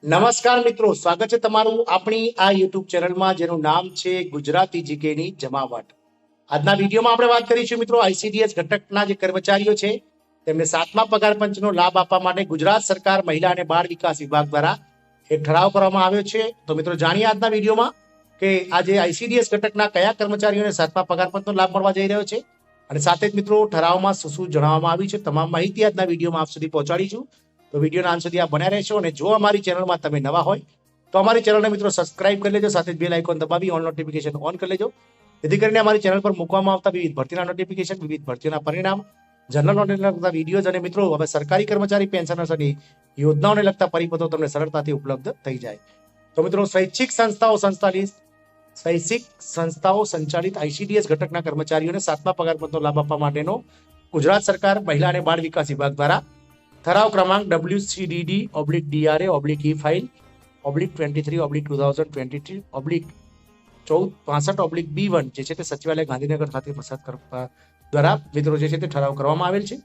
નમસ્કાર મિત્રો, સ્વાગત છે તમારું આપણી આ યુટ્યુબ ચેનલમાં જેનું નામ છે ગુજરાતી જીકેની જમાવટ. આજના વિડીયોમાં આપણે વાત કરીશું મિત્રો આઈસીડીએસ ઘટકના જે કર્મચારીઓ છે તેમને 7મા પગાર પંચનો લાભ આપવા માટે ગુજરાત સરકાર મહિલા અને બાળ વિકાસ વિભાગ દ્વારા એક ઠરાવ કરવામાં આવ્યો છે. તો મિત્રો જાણીએ આજના વિડીયોમાં કે આજે આઈસીડીએસ ઘટકના કયા કર્મચારીઓને 7મા પગાર પંચનો લાભ મળવા જઈ રહ્યો છે અને સાથે જ મિત્રો ઠરાવમાં શું શું જણાવવામાં આવ્યું છે તમામ માહિતી આજના વિડીયોમાં આપ સુધી પહોંચાડીશું. તો વિડીયોના અંત સુધી આપ બન્યા રહેશો અને જો અમારી ચેનલમાં તમે નવા હોય તો અમારી ચેનલને મિત્રો સબસ્ક્રાઇબ કરી લેજો, સાથે જ બેલ આઇકોન દબાવી ઓન નોટિફિકેશન ઓન કરી લેજો, જેથી કરીને અમારી ચેનલ પર મૂકવામાં આવતા વિવિધ ભરતીના નોટિફિકેશન, વિવિધ ભરતીના પરિણામ, જનરલ નોલેજને લગતા વિડીયોઝ અને મિત્રો હવે સરકારી કર્મચારી પેન્શનર્સની યોજનાઓને લગતા પરિપત્રો તમને સરળતાથી ઉપલબ્ધ થઈ જાય. તો મિત્રો શૈક્ષિક સંસ્થાઓ સંચાલિત આઈસીડીએસ ઘટકના કર્મચારીઓને 7મા પગાર પંચનો લાભ આપવા માટેનો ગુજરાત સરકાર મહિલા અને બાળ વિકાસ વિભાગ દ્વારા ઠરાવ ક્રમાંક WCDD/DRA/E ફાઇલ /23/2023/1465/B1 જે છે તે સચિવાલય ગાંધીનગર ખાતે પસાર કરવા દ્વારા મિત્રો જે છે તે ઠરાવ કરવામાં આવેલ છે.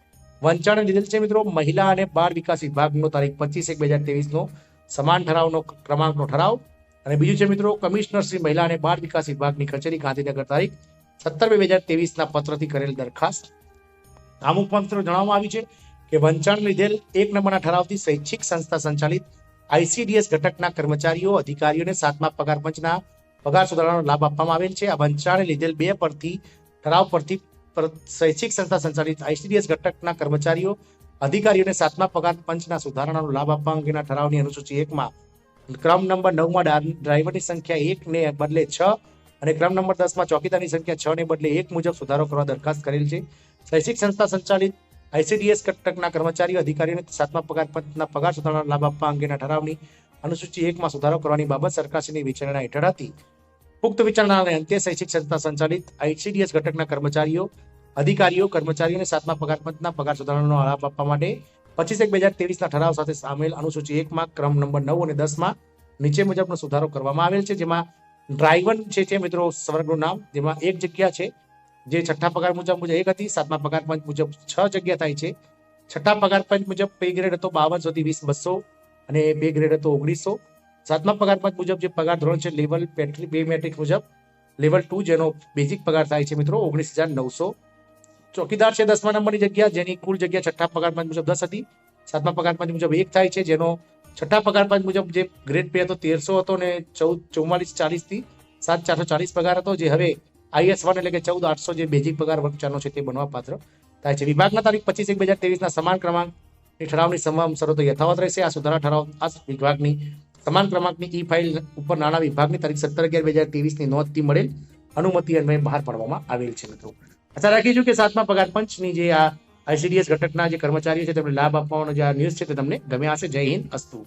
વંચાણે લીધેલ છે મિત્રો મહિલા અને બાળ વિકાસ વિભાગનો તારીખ 25/1/2023 નો સમાન ઠરાવનો ક્રમાંકનો ઠરાવ. અને બીજું છે મિત્રો કમિશનર શ્રી મહિલા અને બાળ વિકાસ વિભાગની કચેરી ગાંધીનગર તારીખ 17/2023 ના પત્રથી કરેલ દરખાસ્ત. આમુખમાં મિત્રો જણાવવામાં આવ્યું છે કે વંચાણ લીધેલ 1 નંબરના ઠરાવથી શૈક્ષિક સંસ્થા સંચાલિત આઈસીડીએસ ઘટકના કર્મચારીઓ અધિકારીઓને 7મા પગાર પંચના પગાર સુધારણાનો લાભ આપવામાં આવેલ છે. આ વંચાણે લીધેલ 2 પરથી ઠરાવ પરથી શૈક્ષિક સંસ્થા સંચાલિત આઈસીડીએસ ઘટકના કર્મચારીઓ અધિકારીઓને 7મા પગાર પંચના સુધારણાનો લાભ આપવા અંગેના ઠરાવની અનુસૂચિ 1માં ક્રમ નંબર 9માં ડ્રાઈવરની સંખ્યા 1 ને બદલે 6 અને ક્રમ નંબર 10માં ચોકીદારની સંખ્યા 6 ને બદલે 1 મુજબ સુધારો કરવા દરખાસ્ત કરેલ છે. શૈક્ષિક સંસ્થા સંચાલિત આઈસીડીએસ ઘટકના કર્મચારીઓ અધિકારીઓને 7મા પગાર પંચના પગાર સુધારણાનો લાભ આપવા અંગેના ઠરાવની અનુસૂચિ 1માં સુધારો કરવાની બાબત સરકારશ્રીની વિચારણા હેઠળ હતી. પુખ્ત વિચારણાને અંતે શૈક્ષિક સંસ્થા સંચાલિત આઈસીડીએસ ઘટકના કર્મચારીઓ અધિકારીઓ કર્મચારીઓને 7મા પગાર પંચના પગાર સુધારણાનો લાભ આપવા માટે 25/1/2023 ના ઠરાવ સાથે સામેલ અનુસૂચિ 1માં ક્રમ નંબર 9 અને 10માં નીચે મુજબનો સુધારો કરવામાં આવેલ છે. જેમાં ડ્રાઈવર છે મિત્રો વર્ગનું નામ, જેમાં એક જગ્યા છે જે છઠ્ઠા પગાર મુજબ 1 હતી, 7મા પગાર પંચ મુજબ 6 જગ્યા થાય છે. છઠ્ઠા પગાર પંચ મુજબ પે ગ્રેડ હતો 52/20/200 અને પે ગ્રેડ હતો 1900. 7મા પગાર પંચ મુજબ જે પગાર ધોરણ છે લેવલ પે મેટ્રિક મુજબ લેવલ 2 જેનો બેઝિક પગાર થાય છે મિત્રો 19,900. ચોકીદાર છે 10મા નંબરની જગ્યા જેની કુલ જગ્યા છઠ્ઠા પગાર પંચ મુજબ 10 હતી, 7મા પગાર પંચ મુજબ 1 થાય છે જેનો છઠ્ઠા પગાર પંચ મુજબ જે ગ્રેડ પે હતો 1300 હતો ને 4440 થી 7440 પગાર હતો, જે હવે IS1 એટલે કે 14,800 જે બેઝિક પગાર વર્ગ 4 નો છે તે બનવા પાત્ર થાય છે. વિભાગના તારીખ 25/1/2023 ના સમાન ક્રમાંકની ઠરાવની તમામ શરતો યથાવત રહેશે. આ સુધારા ઠરાવ આ વિભાગની સમાન ક્રમાંકની ઈ ફાઇલ ઉપર નાણા વિભાગની તારીખ 17/11/2023 ની નોંધથી મળેલ અનુમતિ અન્વયે બહાર પાડવામાં આવેલ છે. મિત્રો આશા રાખીશું કે 7મા પગાર પંચની જે આ આઈસીડીએસ ઘટકના જે કર્મચારીઓ છે તેમને લાભ આપવાનો જે આ ન્યૂઝ છે તે તમને ગમ્યા હશે. જય હિન્દ, અસ્તુ.